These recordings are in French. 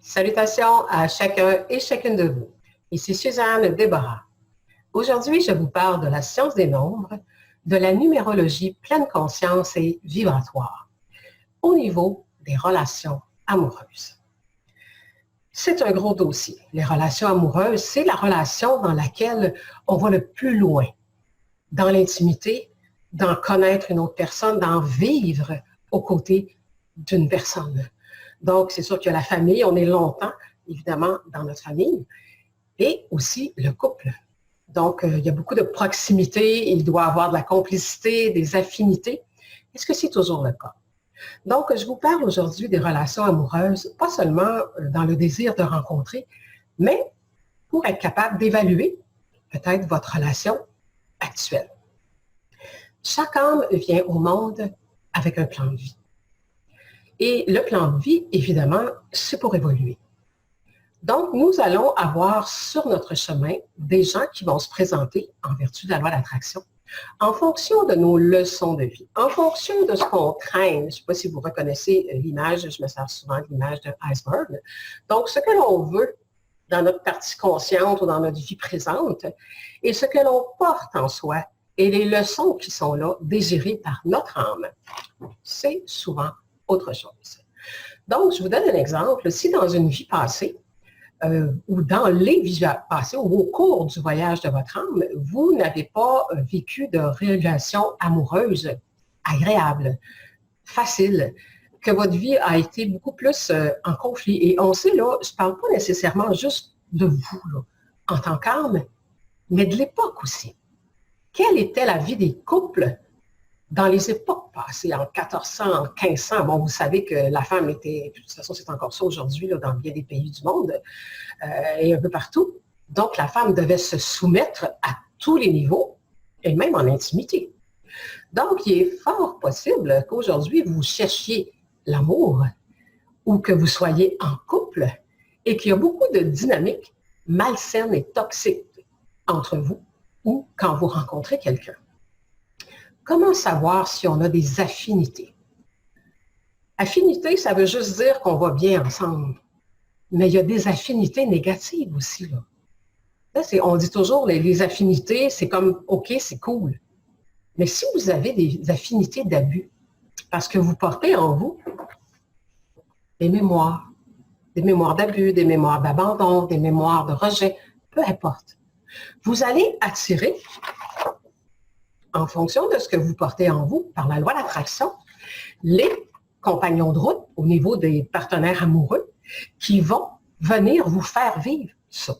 Salutations à chacun et chacune de vous. Ici Suzanne Déborah. Aujourd'hui, je vous parle de la science des nombres, de la numérologie pleine conscience et vibratoire, au niveau des relations amoureuses. C'est un gros dossier. Les relations amoureuses, c'est la relation dans laquelle on va le plus loin, dans l'intimité, d'en connaître une autre personne, d'en vivre aux côtés d'une personne. Donc, c'est sûr que la famille, on est longtemps, évidemment, dans notre famille, et aussi le couple. Donc, il y a beaucoup de proximité, il doit y avoir de la complicité, des affinités. Est-ce que c'est toujours le cas? Donc, je vous parle aujourd'hui des relations amoureuses, pas seulement dans le désir de rencontrer, mais pour être capable d'évaluer peut-être votre relation actuelle. Chaque âme vient au monde avec un plan de vie. Et le plan de vie, évidemment, c'est pour évoluer. Donc, nous allons avoir sur notre chemin des gens qui vont se présenter en vertu de la loi d'attraction, en fonction de nos leçons de vie, en fonction de ce qu'on traîne. Je ne sais pas si vous reconnaissez l'image, je me sers souvent de l'image d'un iceberg. Donc, ce que l'on veut dans notre partie consciente ou dans notre vie présente, et ce que l'on porte en soi, et les leçons qui sont là, désirées par notre âme, c'est souvent autre chose. Donc, je vous donne un exemple. Si dans une vie passée, ou dans les vies passées, ou au cours du voyage de votre âme, vous n'avez pas vécu de relations amoureuses agréables, faciles, que votre vie a été beaucoup plus en conflit. Et on sait, là, je ne parle pas nécessairement juste de vous, là, en tant qu'âme, mais de l'époque aussi. Quelle était la vie des couples dans les époques passées, en 1400, en 1500? Bon, vous savez que la femme était, de toute façon, c'est encore ça aujourd'hui, là, dans bien des pays du monde et un peu partout. Donc, la femme devait se soumettre à tous les niveaux, et même en intimité. Donc, il est fort possible qu'aujourd'hui, vous cherchiez l'amour ou que vous soyez en couple et qu'il y a beaucoup de dynamiques malsaines et toxiques entre vous ou quand vous rencontrez quelqu'un. Comment savoir si on a des affinités? Affinité, ça veut juste dire qu'on va bien ensemble. Mais il y a des affinités négatives aussi, là. Là, on dit toujours, les affinités, c'est comme, OK, c'est cool. Mais si vous avez des affinités d'abus, parce que vous portez en vous des mémoires d'abus, des mémoires d'abandon, des mémoires de rejet, peu importe, vous allez attirer, en fonction de ce que vous portez en vous, par la loi d'attraction, les compagnons de route au niveau des partenaires amoureux qui vont venir vous faire vivre ça.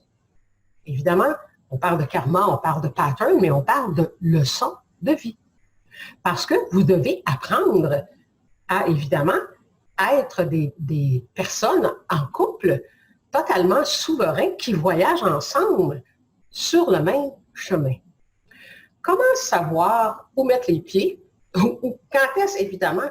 Évidemment, on parle de karma, on parle de pattern, mais on parle de leçons de vie. Parce que vous devez apprendre à, évidemment, être des personnes en couple totalement souverains qui voyagent ensemble sur le même chemin. Comment savoir où mettre les pieds ou quand est-ce, évidemment,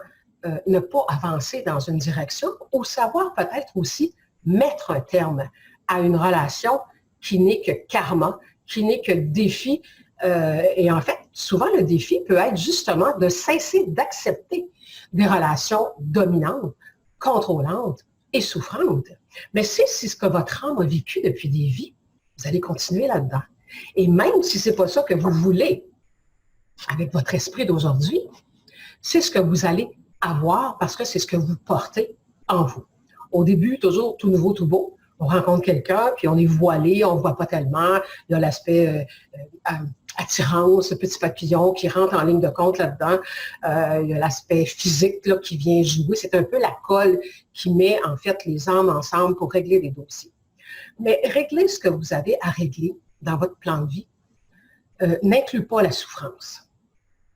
ne pas avancer dans une direction ou savoir peut-être aussi mettre un terme à une relation qui n'est que karma, qui n'est que défi. Et en fait, souvent, le défi peut être justement de cesser d'accepter des relations dominantes, contrôlantes et souffrantes. Mais si c'est ce que votre âme a vécu depuis des vies, vous allez continuer là-dedans. Et même si ce n'est pas ça que vous voulez avec votre esprit d'aujourd'hui, c'est ce que vous allez avoir parce que c'est ce que vous portez en vous. Au début, toujours tout nouveau, tout beau. On rencontre quelqu'un, puis on est voilé, on ne voit pas tellement. Il y a l'aspect attirance, petit papillon qui rentre en ligne de compte là-dedans. Il y a l'aspect physique là, qui vient jouer. C'est un peu la colle qui met en fait les âmes ensemble pour régler des dossiers. Mais régler ce que vous avez à régler dans votre plan de vie n'inclut pas la souffrance.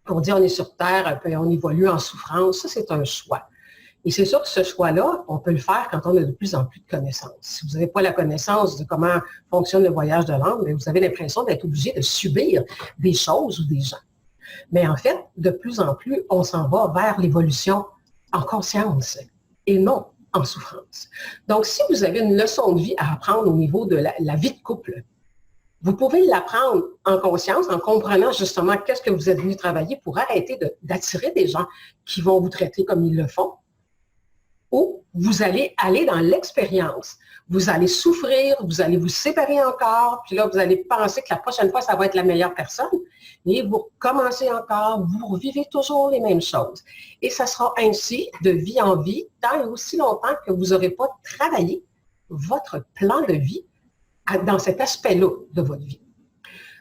On dit on est sur Terre, puis on évolue en souffrance, ça c'est un choix. Et c'est sûr que ce choix-là, on peut le faire quand on a de plus en plus de connaissances. Si vous n'avez pas la connaissance de comment fonctionne le voyage de l'âme, vous avez l'impression d'être obligé de subir des choses ou des gens. Mais en fait, de plus en plus, on s'en va vers l'évolution en conscience et non en souffrance. Donc, si vous avez une leçon de vie à apprendre au niveau de la vie de couple, vous pouvez l'apprendre en conscience, en comprenant justement qu'est-ce que vous êtes venu travailler pour arrêter d'attirer des gens qui vont vous traiter comme ils le font. Ou vous allez aller dans l'expérience. Vous allez souffrir, vous allez vous séparer encore, puis là, vous allez penser que la prochaine fois, ça va être la meilleure personne. Et vous recommencez encore, vous revivez toujours les mêmes choses. Et ça sera ainsi de vie en vie, tant et aussi longtemps que vous n'aurez pas travaillé votre plan de vie dans cet aspect-là de votre vie.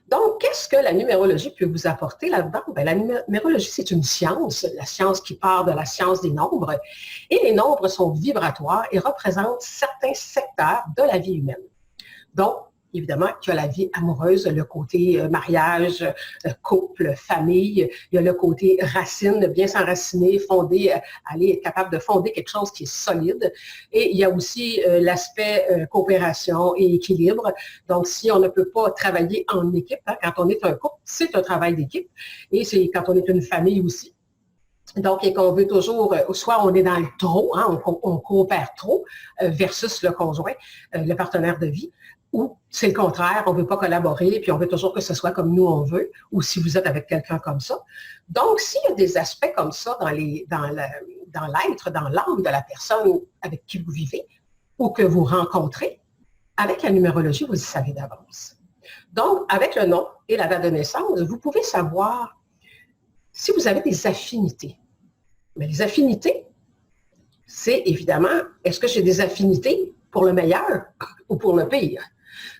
Donc, qu'est-ce que la numérologie peut vous apporter là-dedans? Bien, la numérologie, c'est une science, la science qui part de la science des nombres. Et les nombres sont vibratoires et représentent certains secteurs de la vie humaine. Donc, évidemment, il y a la vie amoureuse, le côté mariage, couple, famille. Il y a le côté racine, bien s'enraciner, fonder, aller être capable de fonder quelque chose qui est solide. Et il y a aussi l'aspect coopération et équilibre. Donc, si on ne peut pas travailler en équipe, hein, quand on est un couple, c'est un travail d'équipe. Et c'est quand on est une famille aussi. Donc, et qu'on veut toujours, soit on est dans le trop, hein, on coopère trop versus le conjoint, le partenaire de vie, ou c'est le contraire, on ne veut pas collaborer, puis on veut toujours que ce soit comme nous on veut, ou si vous êtes avec quelqu'un comme ça. Donc, s'il y a des aspects comme ça dans l'être, dans l'âme de la personne avec qui vous vivez, ou que vous rencontrez, avec la numérologie, vous le savez d'avance. Donc, avec le nom et la date de naissance, vous pouvez savoir si vous avez des affinités. Mais les affinités, c'est évidemment, est-ce que j'ai des affinités pour le meilleur ou pour le pire?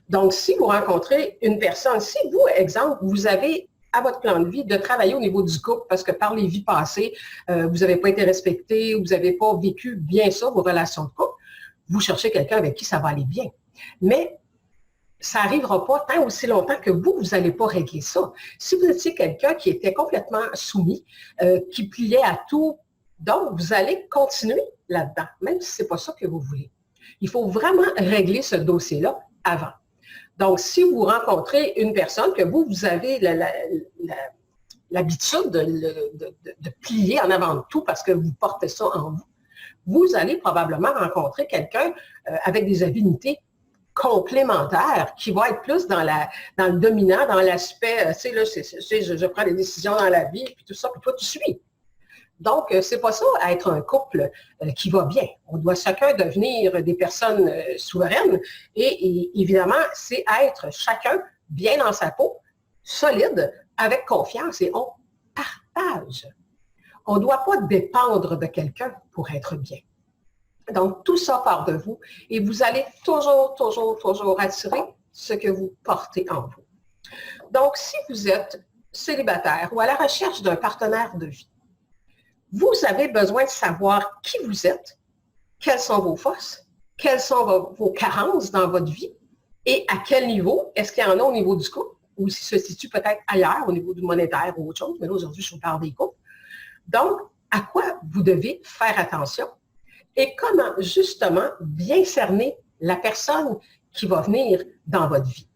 Donc, si vous rencontrez une personne, si vous, exemple, vous avez à votre plan de vie de travailler au niveau du couple parce que par les vies passées, vous n'avez pas été respecté, vous n'avez pas vécu bien ça, vos relations de couple, vous cherchez quelqu'un avec qui ça va aller bien. Mais ça n'arrivera pas tant aussi longtemps que vous n'allez pas régler ça. Si vous étiez quelqu'un qui était complètement soumis, qui pliait à tout, donc vous allez continuer là-dedans, même si ce n'est pas ça que vous voulez. Il faut vraiment régler ce dossier-là avant. Donc, si vous rencontrez une personne que vous avez l'habitude de plier en avant de tout parce que vous portez ça en vous, vous allez probablement rencontrer quelqu'un avec des affinités complémentaires qui va être plus dans le dominant, dans l'aspect, tu sais, là, je prends des décisions dans la vie, puis tout ça, puis toi, tu suis. Donc, c'est pas ça, être un couple qui va bien. On doit chacun devenir des personnes souveraines et évidemment, c'est être chacun bien dans sa peau, solide, avec confiance et on partage. On ne doit pas dépendre de quelqu'un pour être bien. Donc, tout ça part de vous et vous allez toujours, toujours, toujours attirer ce que vous portez en vous. Donc, si vous êtes célibataire ou à la recherche d'un partenaire de vie, vous avez besoin de savoir qui vous êtes, quelles sont vos forces, quelles sont vos carences dans votre vie et à quel niveau. Est-ce qu'il y en a au niveau du couple ou s'il se situe peut-être ailleurs au niveau du monétaire ou autre chose. Mais là, aujourd'hui, je vous parle des couples. Donc, à quoi vous devez faire attention et comment justement bien cerner la personne qui va venir dans votre vie.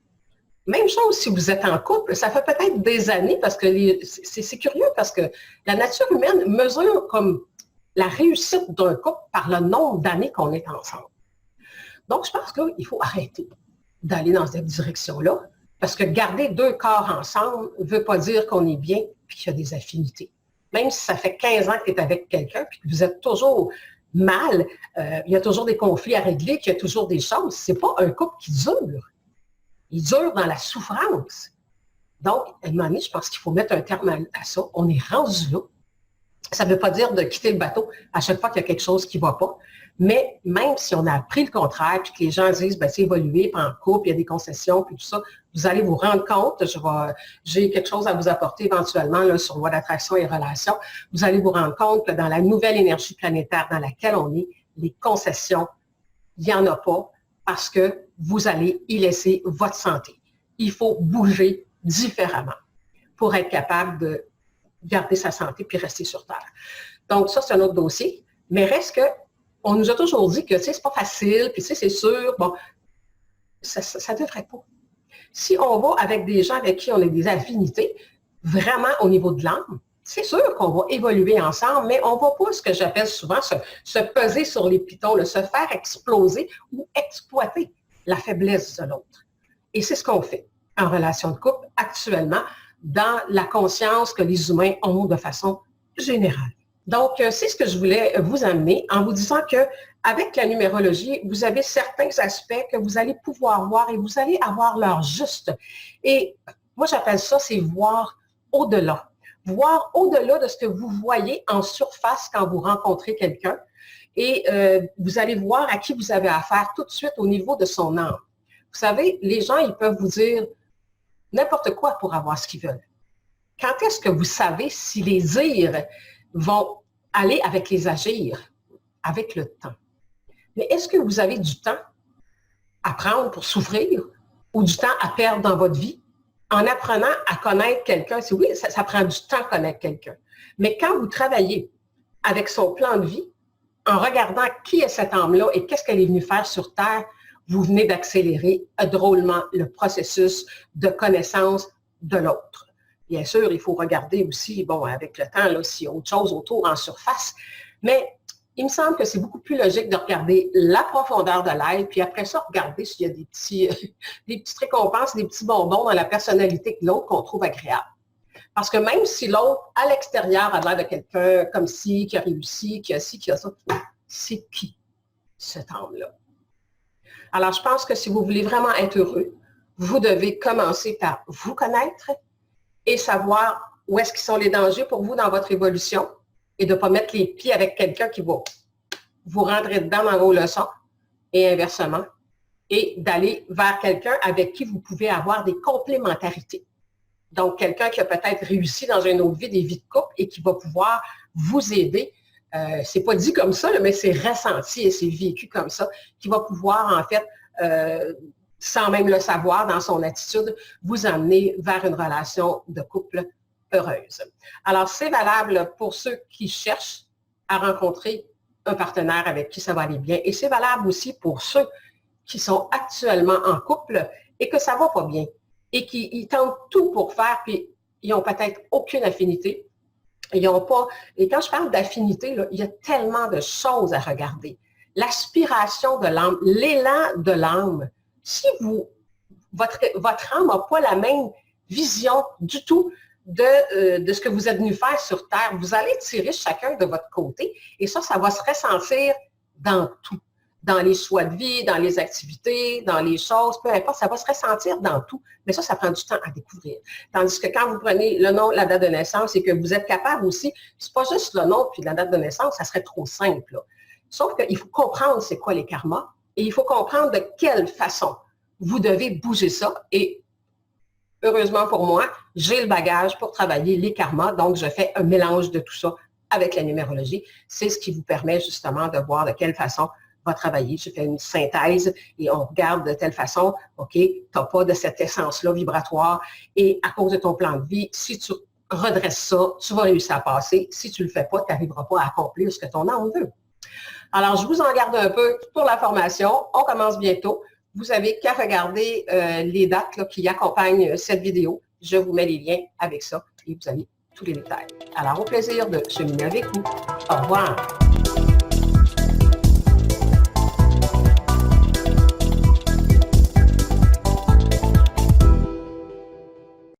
Même chose si vous êtes en couple, ça fait peut-être des années parce que c'est curieux parce que la nature humaine mesure comme la réussite d'un couple par le nombre d'années qu'on est ensemble. Donc, je pense qu'il faut arrêter d'aller dans cette direction-là parce que garder deux corps ensemble ne veut pas dire qu'on est bien et qu'il y a des affinités. Même si ça fait 15 ans que tu es avec quelqu'un et que vous êtes toujours mal, il y a toujours des conflits à régler, qu'il y a toujours des choses. Ce n'est pas un couple qui dure. Il dure dans la souffrance. Donc, à un moment donné, je pense qu'il faut mettre un terme à ça. On est rendu là. Ça ne veut pas dire de quitter le bateau à chaque fois qu'il y a quelque chose qui ne va pas. Mais même si on a appris le contraire, puis que les gens disent, ben, c'est évolué, puis en couple, il y a des concessions, puis tout ça, vous allez vous rendre compte, j'ai quelque chose à vous apporter éventuellement là, sur loi d'attraction et relations. Vous allez vous rendre compte que dans la nouvelle énergie planétaire dans laquelle on est, les concessions, il n'y en a pas parce que vous allez y laisser votre santé. Il faut bouger différemment pour être capable de garder sa santé puis rester sur Terre. Donc, ça, c'est un autre dossier. Mais reste que, on nous a toujours dit que, tu sais, c'est pas facile, puis tu sais, c'est sûr, bon, ça ne devrait pas. Si on va avec des gens avec qui on a des affinités, vraiment au niveau de l'âme, c'est sûr qu'on va évoluer ensemble, mais on ne va pas, ce que j'appelle souvent, se peser sur les pitons, se faire exploser ou exploiter la faiblesse de l'autre. Et c'est ce qu'on fait en relation de couple actuellement dans la conscience que les humains ont de façon générale. Donc, c'est ce que je voulais vous amener en vous disant que avec la numérologie, vous avez certains aspects que vous allez pouvoir voir et vous allez avoir leur juste. Et moi, j'appelle ça, c'est voir au-delà. Voir au-delà de ce que vous voyez en surface quand vous rencontrez quelqu'un. Et vous allez voir à qui vous avez affaire tout de suite au niveau de son âme. Vous savez, les gens, ils peuvent vous dire n'importe quoi pour avoir ce qu'ils veulent. Quand est-ce que vous savez si les dires vont aller avec les agir, avec le temps? Mais est-ce que vous avez du temps à prendre pour souffrir ou du temps à perdre dans votre vie en apprenant à connaître quelqu'un? Oui, ça prend du temps à connaître quelqu'un. Mais quand vous travaillez avec son plan de vie, en regardant qui est cette âme-là et qu'est-ce qu'elle est venue faire sur Terre, vous venez d'accélérer drôlement le processus de connaissance de l'autre. Bien sûr, il faut regarder aussi, bon, avec le temps, là, s'il y a autre chose autour en surface, mais il me semble que c'est beaucoup plus logique de regarder la profondeur de l'être, puis après ça, regarder s'il y a des petites récompenses, des petits bonbons dans la personnalité de l'autre qu'on trouve agréable. Parce que même si l'autre, à l'extérieur, a l'air de quelqu'un comme ci, qui a réussi, qui a ci, qui a ça, c'est qui cet âme-là? Alors, je pense que si vous voulez vraiment être heureux, vous devez commencer par vous connaître et savoir où est-ce qu'ils sont les dangers pour vous dans votre évolution et de ne pas mettre les pieds avec quelqu'un qui va vous rentrer dedans dans vos leçons et inversement, et d'aller vers quelqu'un avec qui vous pouvez avoir des complémentarités. Donc, quelqu'un qui a peut-être réussi dans une autre vie, des vies de couple, et qui va pouvoir vous aider. C'est pas dit comme ça, mais c'est ressenti et c'est vécu comme ça, qui va pouvoir, en fait, sans même le savoir, dans son attitude, vous amener vers une relation de couple heureuse. Alors, c'est valable pour ceux qui cherchent à rencontrer un partenaire avec qui ça va aller bien. Et c'est valable aussi pour ceux qui sont actuellement en couple et que ça ne va pas bien et qui tentent tout pour faire, puis ils n'ont peut-être aucune affinité. Ils n'ont pas. Et quand je parle d'affinité, il y a tellement de choses à regarder. L'aspiration de l'âme, l'élan de l'âme. Si votre âme n'a pas la même vision du tout de ce que vous êtes venu faire sur Terre, vous allez tirer chacun de votre côté et ça va se ressentir dans tout. Dans les choix de vie, dans les activités, dans les choses, peu importe, ça va se ressentir dans tout. Mais ça prend du temps à découvrir. Tandis que quand vous prenez le nom, la date de naissance et que vous êtes capable aussi, c'est pas juste le nom puis la date de naissance, ça serait trop simple. Là. Sauf qu'il faut comprendre c'est quoi les karmas et il faut comprendre de quelle façon vous devez bouger ça. Et heureusement pour moi, j'ai le bagage pour travailler les karmas, donc je fais un mélange de tout ça avec la numérologie. C'est ce qui vous permet justement de voir de quelle façon va travailler. Je fais une synthèse et on regarde de telle façon, OK, tu n'as pas de cette essence-là vibratoire et à cause de ton plan de vie, si tu redresses ça, tu vas réussir à passer. Si tu ne le fais pas, tu n'arriveras pas à accomplir ce que ton âme veut. Alors, je vous en garde un peu pour la formation. On commence bientôt. Vous n'avez qu'à regarder les dates là, qui accompagnent cette vidéo. Je vous mets les liens avec ça et vous avez tous les détails. Alors, au plaisir de cheminer avec vous. Au revoir.